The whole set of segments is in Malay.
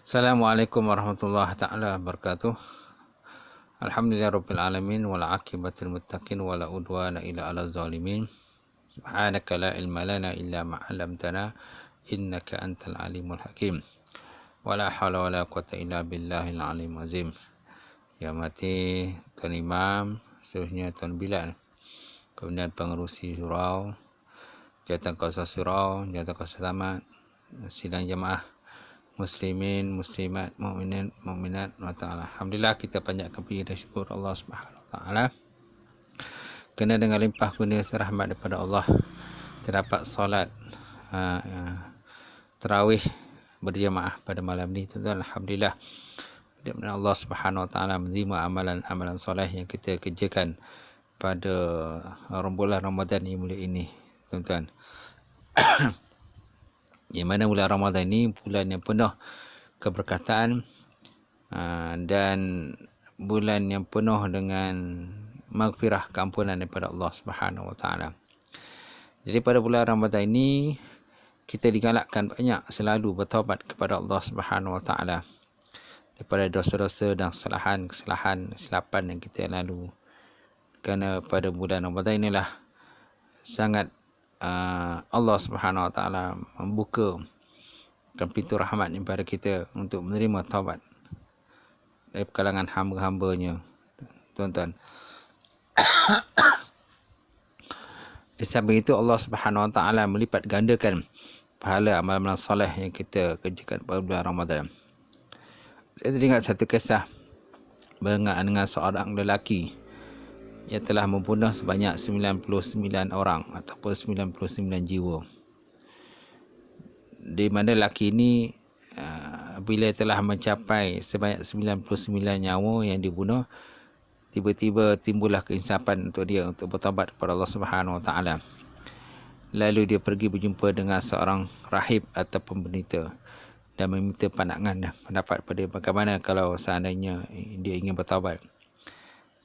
Assalamualaikum warahmatullahi taala wabarakatuh. Alhamdulillah rabbil alamin wal aqibatul muttaqin wala udwana illa ala zalimin. Subhanaka la ilma lana illa ma 'allamtana innaka antal alimul hakim. Wala haula wala quwata illa billahil alim azim. Ya mati Tuan Imam, seterusnya Tuan Bilal, kemudian pengerusi surau, jawatan kuasa surau, jawatan kuasa tamat, sidang jemaah muslimin, muslimat, mukminin, mukminat wa ta'ala. Alhamdulillah, kita panjatkan puji dan syukur Allah Subhanahu wa taala. Kena dengan limpah kurnia rahmat daripada Allah, terdapat solat tarawih berjemaah pada malam ni. Tuan-tuan, alhamdulillah, daripada Allah Subhanahu wa taala menerima amalan-amalan soleh yang kita kerjakan pada bulan Ramadan yang mulia ini, tuan-tuan. Di mana bulan Ramadan ini bulan yang penuh keberkatan dan bulan yang penuh dengan maghfirah, keampunan daripada Allah Subhanahu wa taala. Jadi pada bulan Ramadan ini kita digalakkan banyak selalu bertaubat kepada Allah Subhanahu wa taala daripada dosa-dosa dan kesalahan yang kita lalu. Kerana pada bulan Ramadan inilah sangat Allah Subhanahu wa taala membuka pintu rahmat kepada kita untuk menerima taubat dari kalangan hamba-hambanya, tuan-tuan. Di samping itu Allah Subhanahu wa taala melipat gandakan pahala amalan-amalan soleh yang kita kerjakan pada bulan Ramadan. Saya teringat satu kisah berkenaan dengan seorang lelaki yang telah membunuh sebanyak 99 orang ataupun 99 jiwa. Di mana lelaki ini bila telah mencapai sebanyak 99 nyawa yang dibunuh, tiba-tiba timbullah keinsapan untuk dia untuk bertaubat kepada Allah Subhanahu wa taala. Lalu dia pergi berjumpa dengan seorang rahib atau pendeta dan meminta pandangan dan pendapat pada dia bagaimana kalau seandainya dia ingin bertaubat.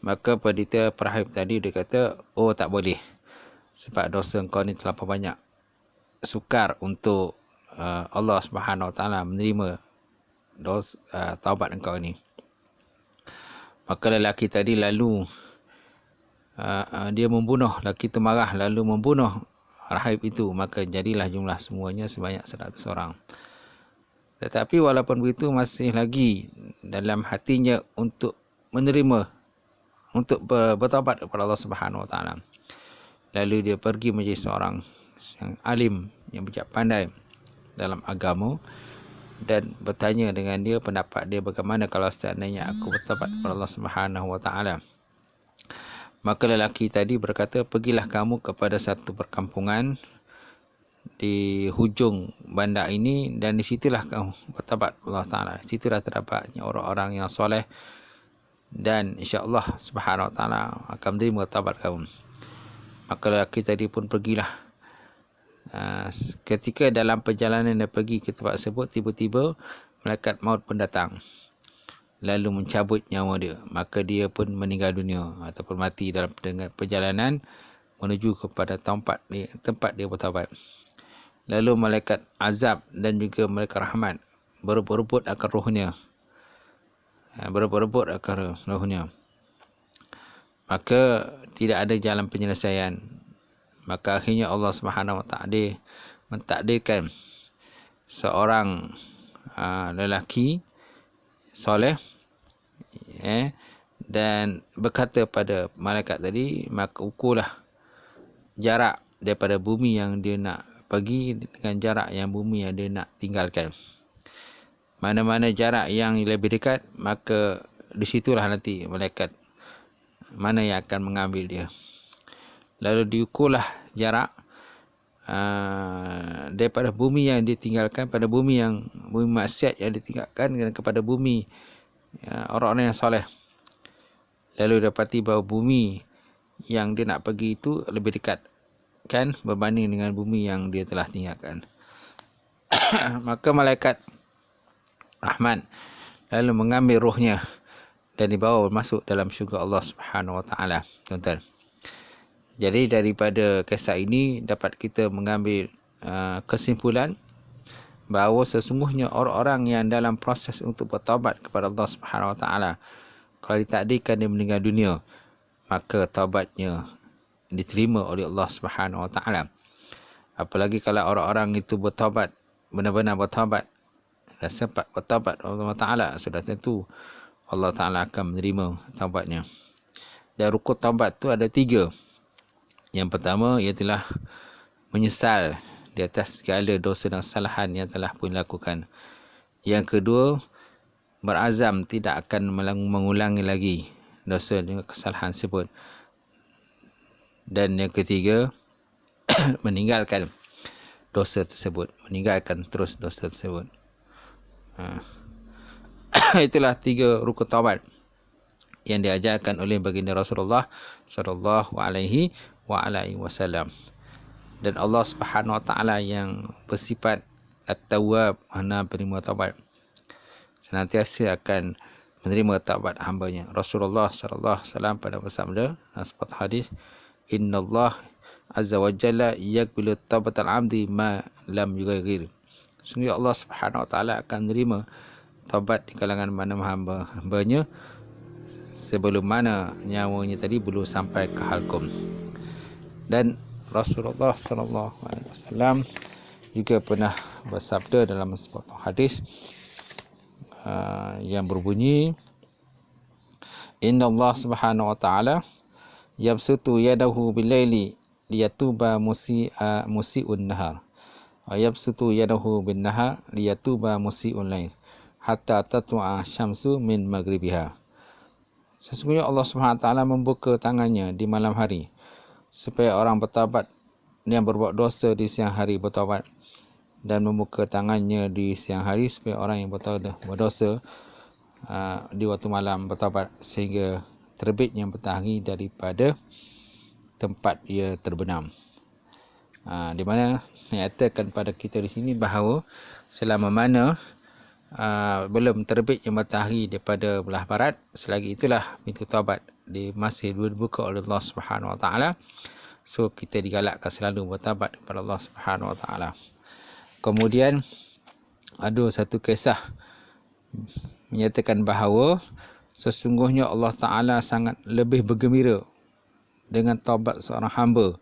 Maka pendeta perahib tadi dia kata, oh tak boleh, sebab dosa engkau ni terlalu banyak, sukar untuk Allah Subhanahu wa taala menerima taubat engkau ni. Maka lelaki tadi lalu dia membunuh, lelaki itu marah lalu membunuh rahib itu. Maka jadilah jumlah semuanya sebanyak 100 orang. Tetapi walaupun begitu masih lagi dalam hatinya untuk menerima, untuk bertaubat kepada Allah Subhanahu wa taala. Lalu dia pergi menjadi seorang yang alim, yang bijak pandai dalam agama, dan bertanya dengan dia pendapat dia bagaimana kalau seandainya aku bertaubat kepada Allah Subhanahu wa taala. Maka lelaki tadi berkata, pergilah kamu kepada satu perkampungan di hujung bandar ini dan di situlah kamu bertaubat kepada Allah taala. Di situlah terdapat orang-orang yang soleh dan insya-Allah Subhanahu wa taala akan menerima taubat kamu. Maka lelaki tadi pun pergilah. Ketika dalam perjalanan dia pergi ke tempat tersebut, tiba-tiba malaikat maut pun datang lalu mencabut nyawa dia. Maka dia pun meninggal dunia ataupun mati dalam perjalanan menuju kepada tempat dia bertaubat. Lalu malaikat azab dan juga malaikat rahmat berebut akan rohnya. Maka tidak ada jalan penyelesaian. Maka akhirnya Allah Subhanahu wa taala mentakdirkan seorang lelaki soleh dan berkata pada malaikat tadi, maka ukurlah jarak daripada bumi yang dia nak pergi dengan jarak yang bumi yang dia nak tinggalkan. Mana-mana jarak yang lebih dekat, maka di situlah nanti malaikat mana yang akan mengambil dia. Lalu diukurlah jarak daripada bumi yang ditinggalkan pada bumi maksiat yang ditinggalkan dan kepada bumi orang-orang yang soleh. Lalu dapati bahawa bumi yang dia nak pergi itu lebih dekat kan berbanding dengan bumi yang dia telah tinggalkan. Maka malaikat rahmat lalu mengambil rohnya dan dibawa masuk dalam syurga Allah Subhanahu wa taala, tuan-tuan. Jadi daripada kisah ini dapat kita mengambil kesimpulan bahawa sesungguhnya orang-orang yang dalam proses untuk bertaubat kepada Allah Subhanahu Wa Taala, kalau ditakdirkan dia meninggal dunia, maka taubatnya diterima oleh Allah Subhanahu Wa Taala. Apalagi kalau orang-orang itu bertaubat, benar-benar bertaubat dan sempat bertaubat Allah Taala, sudah tentu Allah Taala akan menerima taubatnya. Dan rukun taubat tu ada 3. Yang pertama ialah menyesal di atas segala dosa dan kesalahan yang telah pun lakukan. Yang kedua, berazam tidak akan mengulangi lagi dosa dan kesalahan tersebut. Dan yang ketiga, meninggalkan dosa tersebut, meninggalkan terus dosa tersebut. Itulah 3 rukun taubat yang diajarkan oleh baginda Rasulullah sallallahu alaihi wasallam. Dan Allah Subhanahu Wa Taala yang bersifat At-Tawwab, Maha penerima taubat, senantiasa akan menerima taubat hamba-Nya. Rasulullah sallallahu alaihi wasallam pada bersabda dalam sebuah hadis, "Innallah azza wa jalla yaqbalu taubatal 'abdi ma lam yughayyir." Sungguh Allah Subhanahu Wa Taala akan menerima taubat di kalangan mana hamba-Nya sebelum mana nyawanya tadi belum sampai ke halkum. Dan Rasulullah sallallahu alaihi wasallam juga pernah bersabda dalam sebuah hadis yang berbunyi, "Inna Allah Subhanahu Wa Taala yabsutu yadahu bil-laili liyatuba musii'un nahar, wa yabsutu yadahu bin-nahar liyatuba musii'ul lail, hatta tatlu'a syamsu min maghribiha." Sesungguhnya Allah Subhanahu Wa Taala membuka tangannya di malam hari supaya orang bertaubat yang berbuat dosa di siang hari bertaubat, dan membuka tangannya di siang hari supaya orang yang berdosa di waktu malam bertaubat, sehingga terbitnya matahari daripada tempat ia terbenam. Di mana menyatakan pada kita di sini bahawa selama mana belum terbitnya matahari daripada belah barat, selagi itulah pintu taubat masih dibuka oleh Allah Subhanahu Wa Taala. So kita digalakkan selalu bertaubat kepada Allah Subhanahu Wa Taala. Kemudian ada satu kisah menyatakan bahawa sesungguhnya Allah Taala sangat lebih bergembira dengan taubat seorang hamba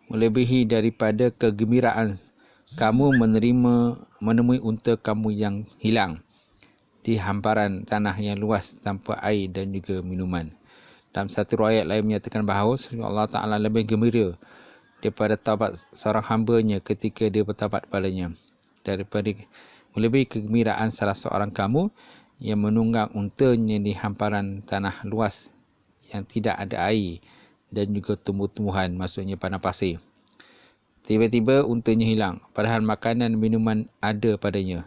melebihi daripada kegembiraan kamu menemui unta kamu yang hilang di hamparan tanah yang luas tanpa air dan juga minuman. Dalam satu riwayat lain menyatakan bahawa Allah Ta'ala lebih gembira daripada taubat seorang hamba-Nya ketika dia bertaubat padanya, daripada melebihi kegembiraan salah seorang kamu yang menunggang untanya di hamparan tanah luas yang tidak ada air dan juga tumbuh-tumbuhan, maksudnya padang pasir. Tiba-tiba untanya hilang, padahal makanan dan minuman ada padanya.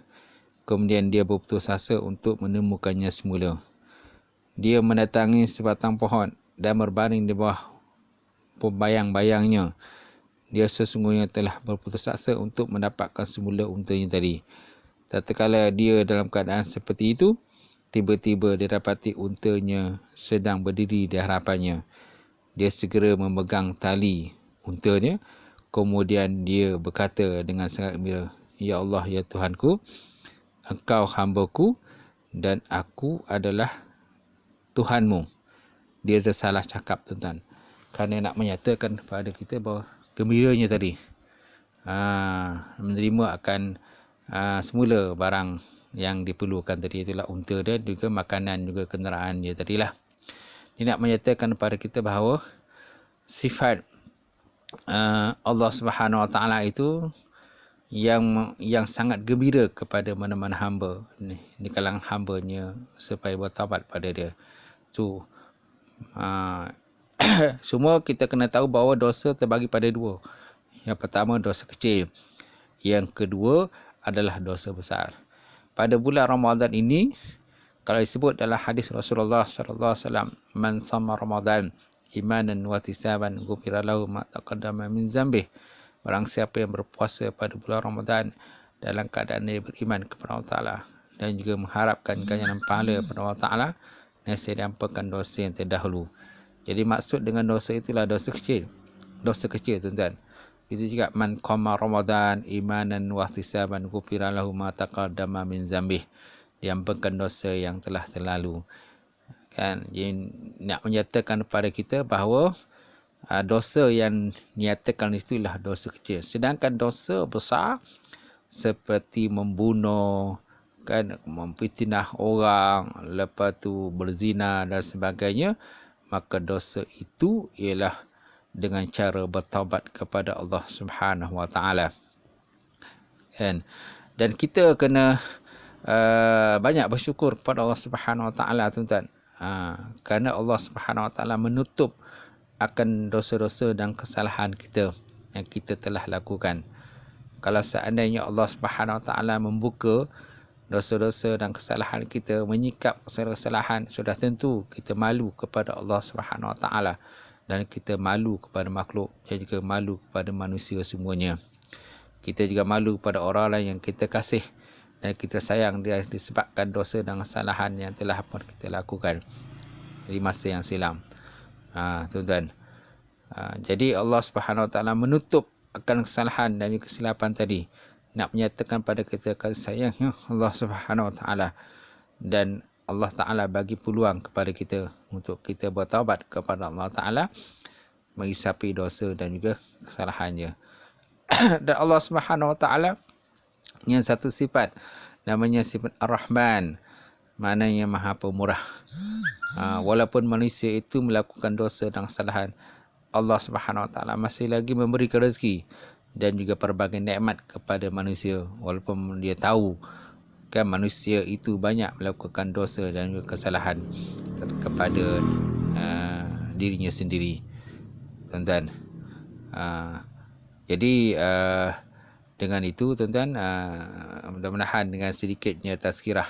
Kemudian dia berputus asa untuk menemukannya semula. Dia mendatangi sebatang pohon dan berbaring di bawah bayang-bayangnya. Dia sesungguhnya telah berputus asa untuk mendapatkan semula untanya tadi. Tatkala dia dalam keadaan seperti itu, tiba-tiba dia dapati untanya sedang berdiri di hadapannya. Dia segera memegang tali untanya. Kemudian dia berkata dengan sangat gembira, "Ya Allah, ya Tuhanku, Engkau hamba-Ku dan aku adalah Tuhanmu." Dia tersalah cakap, tuan-tuan, kerana nak menyatakan kepada kita bahawa gembiranya tadi menerima akan semula barang yang diperlukan tadi, itulah unta dia, juga makanan, juga kenderaan dia tadilah. Dia nak menyatakan kepada kita bahawa sifat Allah Subhanahu Wa Taala itu yang sangat gembira kepada mana-mana hamba di kalangan hamba-Nya supaya bertaubat pada dia. So semua kita kena tahu bahawa dosa terbagi pada 2. Yang pertama dosa kecil, yang kedua adalah dosa besar. Pada bulan Ramadan ini, kalau disebut dalam hadis Rasulullah sallallahu alaihi wasallam, "Man shama Ramadan imanan wa ihtisaban ghufira lahu ma taqaddama min dzambih." Barang siapa yang berpuasa pada bulan Ramadan dalam keadaan dia beriman kepada Allah Ta'ala dan juga mengharapkan ganjaran pahala kepada Allah Ta'ala, nescaya diampunkan dosa yang terdahulu. Jadi maksud dengan dosa itulah dosa kecil. Dosa kecil, tuan-tuan. Itu juga man qama Ramadan imanan wa ihtisaban ghufira lahu ma taqaddama min zambih. Diampunkan dosa yang telah terlalu. Kan, jadi nak menyatakan kepada kita bahawa dosa yang nyatakan itu ialah dosa kecil. Sedangkan dosa besar seperti membunuh, kan, memfitnah orang, lepas tu berzina dan sebagainya, maka dosa itu ialah dengan cara bertaubat kepada Allah Subhanahu Wa Taala. Dan kita kena banyak bersyukur kepada Allah Subhanahu Wa Taala, tuan-tuan. Kerana Allah Subhanahu Wa Taala menutup akan dosa-dosa dan kesalahan kita yang kita telah lakukan. Kalau seandainya Allah Subhanahu Wa Taala membuka dosa-dosa dan kesalahan kita, menyikap kesalahan, sudah tentu kita malu kepada Allah Subhanahu Wa Taala, dan kita malu kepada makhluk dan juga malu kepada manusia semuanya. Kita juga malu kepada orang lain yang kita kasih dan kita sayang dia disebabkan dosa dan kesalahan yang telah pun kita lakukan di masa yang silam. Tuan-tuan. Jadi Allah Subhanahu Wa Taala menutup akan kesalahan dan juga kesilapan tadi, nak menyatakan pada kita kasih sayangnya Allah Subhanahu Wa Taala, dan Allah Taala bagi peluang kepada kita untuk kita bertaubat kepada Allah Taala, mengisapi dosa dan juga kesalahannya. Dan Allah Subhanahu Wa Taala yang satu sifat namanya sifat Ar-Rahman, maknanya Maha Pemurah. Walaupun manusia itu melakukan dosa dan kesalahan, Allah Subhanahu Wa Taala masih lagi memberikan rezeki dan juga pelbagai nikmat kepada manusia, walaupun dia tahu kan manusia itu banyak melakukan dosa dan juga kesalahan kepada dirinya sendiri, tuan-tuan. Jadi dengan itu, tuan-tuan, mudah-mudahan dengan sedikitnya tazkirah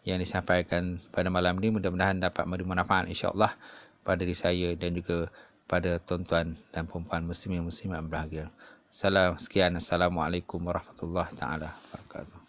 yang disampaikan pada malam ini, mudah-mudahan dapat memberi manfaat insya-Allah pada diri saya dan juga pada tuan-tuan dan puan-puan muslimin muslimat berbahagia. Sekian, Assalamualaikum warahmatullahi taala wabarakatuh.